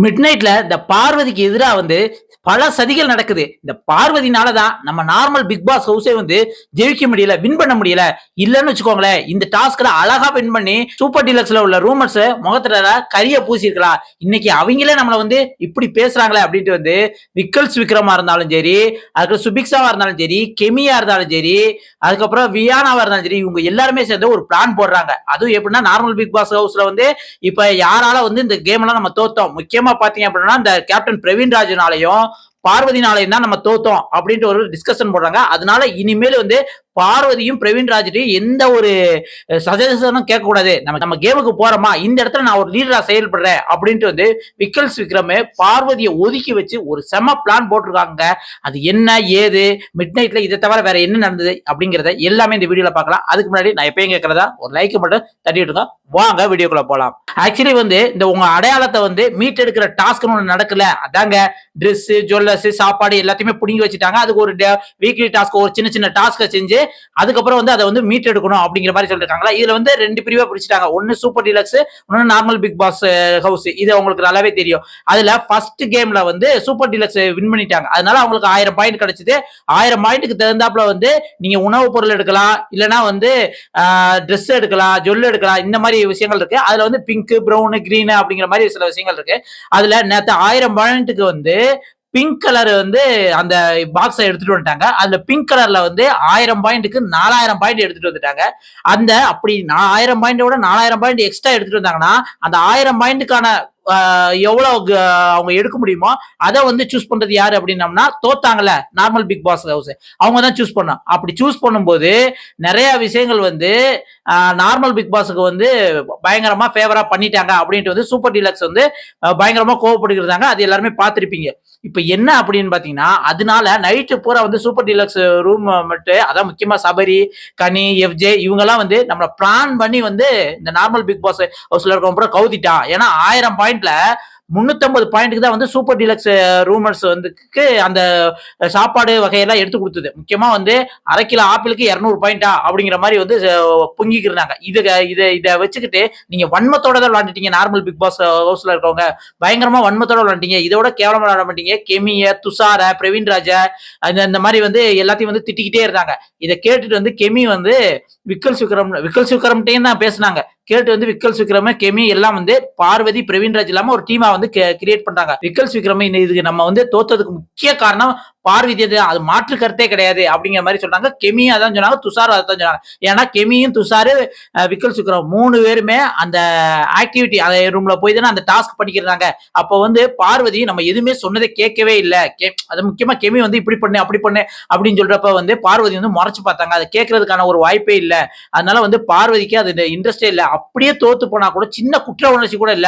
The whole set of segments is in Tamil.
மிட் நைட்ல இந்த பார்வதிக்கு எதிரா பல சதிகள் நடக்குது. இந்த பார்வதினால தான் நம்ம நார்மல் பிக் பாஸ் ஹவுஸே ஜெயிக்க முடியல, வின் பண்ண முடியல. இல்லன்னு வச்சுக்கோங்களேன், இந்த டாஸ்க்ல அழகா வின் பண்ணி சூப்பர் டீலக்ஸ்ல உள்ள ரூமர்ஸ் முகத்துல கரிய பூசிருக்கலாம். இன்னைக்கு அவங்களே நம்மள இப்படி பேசுறாங்களே அப்படின்ட்டு விக்கல்ஸ் விக்ரமா இருந்தாலும் சரி, அதுக்கு சுபிக்ஷாவா இருந்தாலும் சரி, கெமியா இருந்தாலும் சரி, அதுக்கப்புறம் வியானாவா இருந்தாலும் சரி, இவங்க எல்லாருமே சேர்ந்து ஒரு பிளான் போடுறாங்க. அதுவும் எப்படின்னா நார்மல் பிக் பாஸ் ஹவுஸ்ல இப்ப யாரால இந்த கேம் எல்லாம் நம்ம தோத்தோம், முக்கியமா பாத்தீங்க அப்படின்னா இந்த கேப்டன் பிரவீன் ராஜனாலையும் பார்வதினாலையும் தான் நம்ம தோத்தோம் அப்படின்ட்டு ஒரு டிஸ்கஷன் போடுறாங்க. அதனால இனிமேல் பார்வதியும் பிரவீன் ராஜ்டையும் எந்த ஒரு சஜஷனும் கேட்க கூடாது. நம்ம கேமுக்கு போறோமா, இந்த இடத்துல நான் ஒரு லீடரா செயல்படுறேன் அப்படின்ட்டு விக்கல்ஸ் விக்ரம் பார்வதியை ஒதுக்கி வச்சு ஒரு செம பிளான் போட்டிருக்காங்க. அது என்ன ஏது, மிட் நைட்ல இதை தவிர வேற என்ன நடந்தது அப்படிங்கறத எல்லாமே இந்த வீடியோல பார்க்கலாம். அதுக்கு முன்னாடி நான் எப்பயும் கேட்கறதா ஒரு லைக் மட்டும் தட்டிட்டு வாங்க வீடியோக்குள்ள போலாம். ஆக்சுவலி இந்த உங்க அடையாளத்தை மீட் எடுக்கிற டாஸ்க் ஒன்று நடக்கல. அதாங்க ட்ரெஸ், ஜுவல்லர்ஸ், சாப்பாடு எல்லாத்தையுமே புடுங்கி வச்சுட்டாங்க. அதுக்கு ஒரு வீக்லி டாஸ்க், ஒரு சின்ன சின்ன டாஸ்க் செஞ்சு அதுக்கப்புறம் அதை மீட் எடுக்கணும் அப்படிங்கிற மாதிரி சொல்லிருக்காங்களா. இதுல ரெண்டு பிரிவா பிரிச்சுட்டாங்க. ஒன்னு சூப்பர் டீலக்ஸ், ஒன்னு நார்மல் பிக் பாஸ் ஹவுஸ். இது உங்களுக்கு நல்லாவே தெரியும். அதுல ஃபர்ஸ்ட் கேம்ல சூப்பர் டீலக்ஸ் வின் பண்ணிட்டாங்க. அதனால அவங்களுக்கு 1000 பாயிண்ட் கிடைச்சது. 1000 பாயிண்ட்க்கு தகுந்தாப்புல நீங்க உணவு பொருள் எடுக்கலாம், இல்லைன்னா ட்ரெஸ் எடுக்கலாம், ஜுவல் எடுக்கலாம். இந்த மாதிரி விஷயங்கள் இருக்கு. அதுல பிங்க், பிரவுன், கிரீன் அப்படிங்கிற மாதிரி சில விஷயங்கள் இருக்கு. அதுல நேத்து 1000 பாயிண்ட்டுக்கு பிங்க் கலர் அந்த பாக்ஸை எடுத்துட்டு வந்துட்டாங்க. அதுல பிங்க் கலர்ல 1000 பாயிண்ட்டுக்கு 4000 பாயிண்ட் எடுத்துட்டு வந்துட்டாங்க. அந்த அப்படி 1000 பாயிண்டோட 4000 பாயிண்ட் எக்ஸ்ட்ரா எடுத்துட்டு வந்தாங்கன்னா அந்த 1000 பாயிண்ட்டுக்கான எவ்வளவு அவங்க எடுக்க முடியுமோ அதை சூஸ் பண்றது யாரு அப்படின்னம்னா தோத்தாங்கல்ல நார்மல் பிக் பாஸ் ஹவுஸ், அவங்க தான் சூஸ் பண்ணோம். அப்படி சூஸ் பண்ணும்போது நிறைய விஷயங்கள் நார்மல் பிக் பாஸுக்கு பயங்கரமா ஃபேவரா பண்ணிட்டாங்க அப்படின்ட்டு சூப்பர் டீலக்ஸ் பயங்கரமா கோவப்படுகிறாங்க. அது எல்லாருமே பார்த்திருப்பீங்க. இப்ப என்ன அப்படின்னு பாத்தீங்கன்னா, அதனால நைட்டு பூரா சூப்பர் டீலக்ஸ் ரூம் மட்டும், அதான் முக்கியமா சபரி, கனி, எஃப்ஜே இவங்க எல்லாம் நம்ம பிளான் பண்ணி இந்த நார்மல் பிக் பாஸ் ஹவுஸ்ல இருக்க கவுத்திட்டான். ஏன்னா 1000 பாயிண்ட்ல 350 பாயிண்ட்க்கு தான் சூப்பர் டீலக்ஸ் ரூமர்ஸ் அந்த சாப்பாடு வகையெல்லாம் எடுத்து கொடுத்தது. முக்கியமா 1/2 கிலோ ஆப்பிளுக்கு 200 பாயிண்டா அப்படிங்கிற மாதிரி பொங்கிக்கிறாங்க. இதை வச்சுக்கிட்டு நீங்க வன்மத்தோட தான் விளையாண்டுட்டீங்க. நார்மல் பிக் பாஸ் ஹவுஸ்ல இருக்கவங்க பயங்கரமா வன்மத்தோட விளையாண்டீங்க. இதோட கேவலமா விளையாட மாட்டீங்க. கெமிய, துஷார, பிரவீன் ராஜா இந்த மாதிரி எல்லாத்தையும் திட்டிக்கிட்டே இருந்தாங்க. இதை கேட்டுட்டு கெமி விக்கல்ஸ் விக்ரம்டையும் தான் பேசினாங்க. கேட்டு விக்கல்ஸ் விக்ரம், கெமி எல்லாம் பார்வதி, பிரவீன் ராஜ் இல்லாம ஒரு டீமா கிரியேட் பண்றாங்க. விக்கல்ஸ் விக்ரம் இதுக்கு நம்ம தோத்ததுக்கு முக்கிய காரணம் பார்வதி, அது மாற்று கருத்தே கிடையாது அப்படிங்கிற மாதிரி சொல்றாங்க. கெமியும் அதான் சொன்னாங்க, துஷாரும் அதான் சொன்னாங்க. ஏன்னா கெமியும் துஷாரு, விக்கல்ஸ் விக்ரம் 3 பேருமே அந்த ஆக்டிவிட்டி அந்த ரூம்ல போய் தானே அந்த டாஸ்க் பண்ணிக்கிறாங்க. அப்போ பார்வதி நம்ம எதுவுமே சொன்னதை கேட்கவே இல்லை. அது முக்கியமா கெமி இப்படி பண்ணு அப்படி பண்ணு அப்படின்னு சொல்றப்ப பார்வதி முறைச்சு பார்த்தாங்க. அதை கேட்கறதுக்கான ஒரு வாய்ப்பே இல்லை. அதனால பார்வதிக்கு அது இன்ட்ரெஸ்டே இல்லை. அப்படியே தோத்து போனா கூட சின்ன குற்ற உணர்ச்சி கூட இல்ல.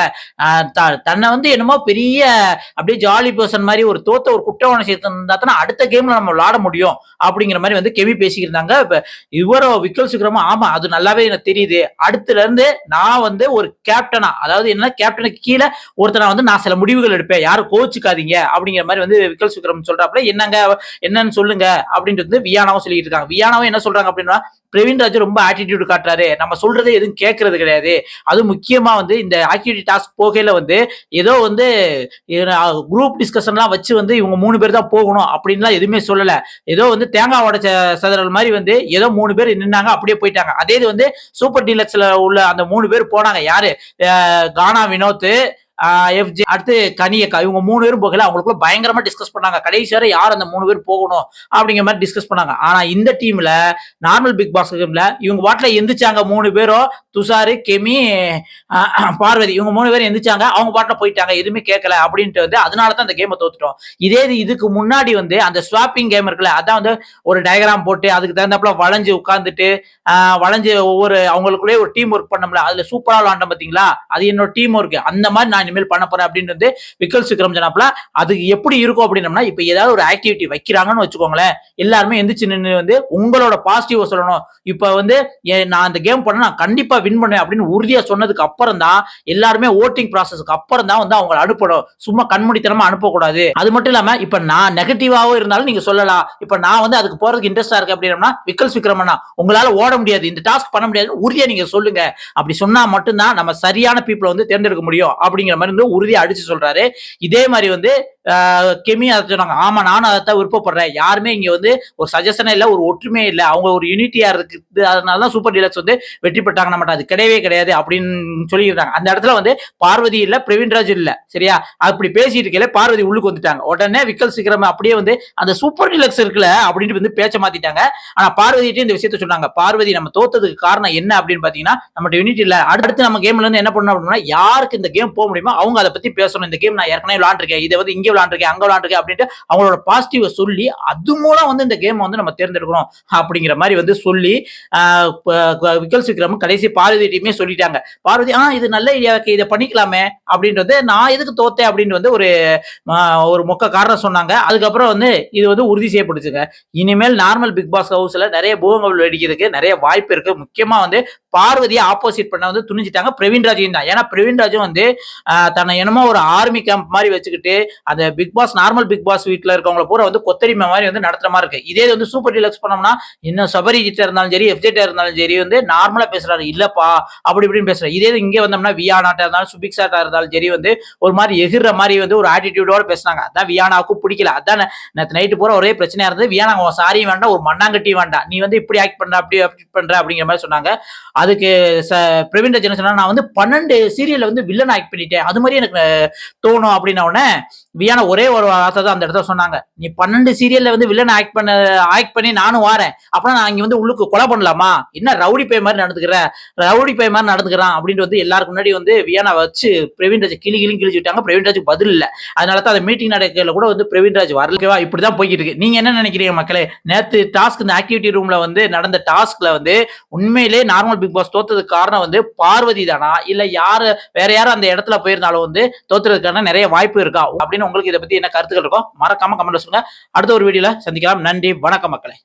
தன்னை என்னமோ பெரிய அப்படியே ஜாலி பர்சன் மாதிரி ஒரு தோத்த ஒரு குற்ற உணர்ச்சி இருந்தா அடுத்த கேம்ல நம்ம விளையாட முடியும் அப்படிங்கிற மாதிரி கெமி பேசிக்கிருந்தாங்க. இவரோ விக்கல்ஸ் விக்ரமா, ஆமா அது நல்லாவே எனக்கு தெரியுது. அடுத்துல இருந்து நான் ஒரு கேப்டனா, அதாவது என்ன கேப்டனுக்கு கீழே ஒருத்தனை நான் சில முடிவுகள் எடுப்பேன், யாரும் கோச்சுக்காதீங்க அப்படிங்கிற மாதிரி விக்கல்ஸ் விக்ரம் சொல்றாப்புல. என்னன்னு சொல்லுங்க அப்படின்ட்டு வியானாவும் சொல்லிட்டு இருக்காங்க. வியானாவும் என்ன சொல்றாங்க அப்படின்னா, பிரவீன் ராஜ் ரொம்ப ஆட்டிடியூட் காட்டுறாரு, நம்ம சொல்றதை எதுவும் கேட்கறது கிடையாது. அது முக்கியமா இந்த ஆக்டிவிட்டி டாஸ்க் போகையில ஏதோ குரூப் டிஸ்கஷன்லாம் வச்சு இவங்க 3 பேர் தான் போகணும் அப்படின்லாம் எதுவுமே சொல்லல. ஏதோ தேங்காய் உடைச்ச சதுரல் மாதிரி ஏதோ 3 பேர் நின்னாங்க, அப்படியே போயிட்டாங்க. அதே இது சூப்பர் டீலக்ஸ்ல உள்ள அந்த 3 பேர் போனாங்க. யாரு? கானா வினோத், எஃப்ஜே, அடுத்து கனியக்கா, இவங்க 3 பேரும் போகல. அவங்களுக்குள்ள பயங்கரமா டிஸ்கஸ் பண்ணாங்க. கடைசி வரை யார் அந்த 3 பேர் போகணும் அப்படிங்கிற மாதிரி டிஸ்கஸ் பண்ணாங்க. ஆனா இந்த டீம்ல நார்மல் பிக் பாஸ் கேம்ல இவங்க வாட்டில எந்திரிச்சாங்க 3 பேரும். துஷாரு, கெமி, பார்வதி இவங்க 3 பேரும் எந்திரிச்சாங்க. அவங்க பாட்டில போயிட்டாங்க, எதுவுமே கேட்கல அப்படின்ட்டு அதனால தான் அந்த கேமை தோத்துட்டோம். இதே இதுக்கு முன்னாடி அந்த ஸ்வாப்பிங் கேம் இருக்குல்ல, அதான் ஒரு டயக்ராம் போட்டு அதுக்கு தகுந்தாப்புல வளைஞ்சு உட்கார்ந்துட்டு வளைஞ்சு ஒவ்வொரு அவங்களுக்குள்ளே ஒரு டீம் ஒர்க் பண்ணோம்ல, அதுல சூப்பரா விளாண்டோம் பாத்தீங்களா, அது என்னோட டீம் ஒர்க். அந்த மாதிரி நான் இனிமேல் பண்ண போறேன் அப்படின்னு விக்கல்ஸ் விக்ரம் சொன்னாப்ல. அது எப்படி இருக்கும் அப்படின்னா, இப்ப ஏதாவது ஒரு ஆக்டிவிட்டி வைக்கிறாங்கன்னு வச்சுக்கோங்களேன், எல்லாருமே எந்திரிச்சு நின்று உங்களோட பாசிட்டிவ் சொல்லணும். இப்ப நான் அந்த கேம் பண்ண நான் கண்டிப்பா வின் பண்ணுவேன் அப்படின்னு உறுதியா சொன்னதுக்கு அப்புறம் தான் எல்லாருமே ஓட்டிங் ப்ராசஸ்க்கு அப்புறம் தான் அவங்க அனுப்பணும். சும்மா கண்மூடித்தனமா அனுப்பக்கூடாது. அது மட்டும் இல்லாம இப்ப நான் நெகட்டிவாவும் இருந்தாலும் நீங்க சொல்லலாம். இப்ப நான் அதுக்கு போறதுக்கு இன்ட்ரெஸ்டா இருக்கு அப்படின்னா, விக்கல்ஸ் விக்ரமண்ணா உங்களால ஓட முடியாது, இந்த டாஸ்க் பண்ண முடியாது உறுதியா நீங்க சொல்லுங்க. அப்படி சொன்னா மட்டும்தான் நம்ம சரியான பீப்புளை தேர்ந்தெடுக்க முடியும் அப்படிங்கிற அப்படிங்கிற மாதிரி வந்து உறுதியா அடிச்சு சொல்றாரு. இதே மாதிரி வந்து கெமி அதை சொன்னாங்க. ஆமா நானும் அதைத்தான் விருப்பப்படுறேன். யாருமே இங்க வந்து ஒரு சஜஷனே இல்ல, ஒரு ஒற்றுமையே இல்ல. அவங்க ஒரு யூனிட்டியா இருக்குது. அதனாலதான் சூப்பர் டீலக்ஸ் வந்து வெற்றி பெற்றாங்க. நம்மட்ட அது கிடையவே கிடையாது அப்படின்னு சொல்லியிருந்தாங்க. அந்த இடத்துல வந்து பார்வதி இல்ல, பிரவீன்ராஜ் இல்ல. சரியா? அப்படி பேசிட்டு இருக்கையில பார்வதி உள்ளுக்கு வந்துட்டாங்க. உடனே விக்கல் சீக்கிரம் அப்படியே வந்து அந்த சூப்பர் டீலக்ஸ் இருக்குல்ல அப்படின்னு வந்து பேச்ச மாத்திட்டாங்க. ஆனா பார்வதிட்டே இந்த விஷயத்த சொன்னாங்க. பார்வதி நம்ம தோத்ததுக்கு காரணம் என்ன அப்படின்னு பாத்தீங்கன்னா நம்ம யூனிட் இல்ல. அடுத்து நம்ம கேம்ல இருந்து என்ன பண்ணணும் அப்படின்னா யாருக்கு இந்த கேம் போக முடியுமோ அவங்க அதை பத்தி பேசணும். இந்த கேம் நான் ஏற்கனவே விளையாண்டுருக்கேன், இதை வந்து இங்க விளையாண்டுருக்கேன், அங்க விளையாண்டுருக்கேன் அப்படின்ட்டு அவங்களோட பாசிட்டிவ் சொல்லி அது மூலம் வந்து இந்த கேம் வந்து நம்ம தேர்ந்தெடுக்கணும் அப்படிங்கிற மாதிரி வந்து சொல்லி விக்கல் சிக்ரம் கடைசி பார்வதியுமே சொல்லிட்டாங்க. பார்வதி இது நல்ல ஐடியா, இதை பண்ணிக்கலாமே அப்படின்றது நான் எதுக்கு தோத்தேன் அப்படின்னு வந்து ஒரு மொக்க காரணம் சொன்னாங்க. அதுக்கப்புறம் வந்து இது வந்து உறுதி செய்யப்படுச்சுங்க. இனிமேல் நார்மல் பிக் பாஸ் ஹவுஸ்ல நிறைய பூகங்கள் வெடிக்கிறதுக்கு நிறைய வாய்ப்பு இருக்கு. முக்கியமா வந்து பார்வதியை ஆப்போசிட் பண்ண வந்து துணிஞ்சிட்டாங்க பிரவீன்ராஜையும் தான். ஏன்னா பிரவீன்ராஜும் வந்து தன்னை என்னமோ ஒரு ஆர்மி கேம்ப் மாதிரி வச்சுக்கிட்டு அந்த Bigg Boss normal Bigg Boss வீட்டில் இருக்கவங்களை பூரா வந்து கொத்தடிமை மாதிரி வந்து நடத்துற மாதிரி இருக்கு. இதே வந்து சூப்பர் டீலக்ஸ் பண்ணோம்னா இன்னும் சபரி கிட்ட இருந்தாலும் சரி, எஃப்ஜெட் இருந்தாலும் சரி வந்து நார்மலா பேசுறாரு, இல்லப்பா அப்படி இப்படின்னு பேசுறாரு. இதே இங்க வந்தோம்னா வியானாட்டா இருந்தாலும் சுபிக்ஷாட்டா இருந்தாலும் சரி வந்து ஒரு மாதிரி எகிற மாதிரி வந்து ஒரு ஆட்டிடியூடோட பேசினாங்க. அதான் வியானாவுக்கும் பிடிக்கல. அதான் நேற்று நைட்டு பூரா ஒரே பிரச்சனையா இருந்தது. வியானா சாரி வேண்டாம், ஒரு மண்ணாங்கட்டி வேண்டாம், நீ வந்து இப்படி ஆக்ட் பண்ற அப்படி பண்ற அப்படிங்கிற மாதிரி சொன்னாங்க. அதுக்கு பிரவீன்ராஜ் என்ன சொன்னா, நான் வந்து 12 சீரியல்ல வந்து வில்லன் ஆக்ட் பண்ணிட்டேன், அது மாதிரி எனக்கு தோணும் அப்படின்ன உடனே வியானா ஒரே ஒரு வார்த்தை தான் அந்த இடத்துல சொன்னாங்க. நீ 12 சீரியல்ல வந்து வில்லன் ஆக்ட் பண்ணி நானும் வாரேன், அப்புறம் நான் இங்க வந்து உள்ளுக்கு கொலை பண்ணலாமா, என்ன ரவுடி பை மாதிரி நடந்துக்கிறேன் அப்படின்னு வந்து எல்லாருக்கும் முன்னாடி வந்து வியானா வச்சு பிரவீன்ராஜ் கிழிச்சு விட்டாங்க. பிரவீன்ராஜுக்கு பதில் இல்ல. அதனால தான் அந்த மீட்டிங் நடக்கல கூட வந்து பிரவீன்ராஜ் வரலவா. இப்படிதான் போய்கிட்டு இருக்கு. நீங்க என்ன நினைக்கிறீங்க மக்களே? நேத்து டாஸ்க் இந்த ஆக்டிவிட்டி ரூம்ல வந்து நடந்த டாஸ்க்ல வந்து உண்மையிலே நார்மல் பிக் பாஸ் தோத்ததுக்கு காரணம் வந்து பார்வதி தானா, இல்ல யாரு வேற யாரும் அந்த இடத்துல போயிருந்தாலும் வந்து தோத்துறதுக்கான நிறைய வாய்ப்பு இருக்கா அப்படின்னு உங்களுக்கு இதை பத்தி என்ன கருத்துக்கள் இருக்கும் மறக்காம கமெண்ட்ல சொல்லுங்க. அடுத்த ஒரு வீடியோல சந்திக்கலாம். நன்றி, வணக்கம் மக்களே.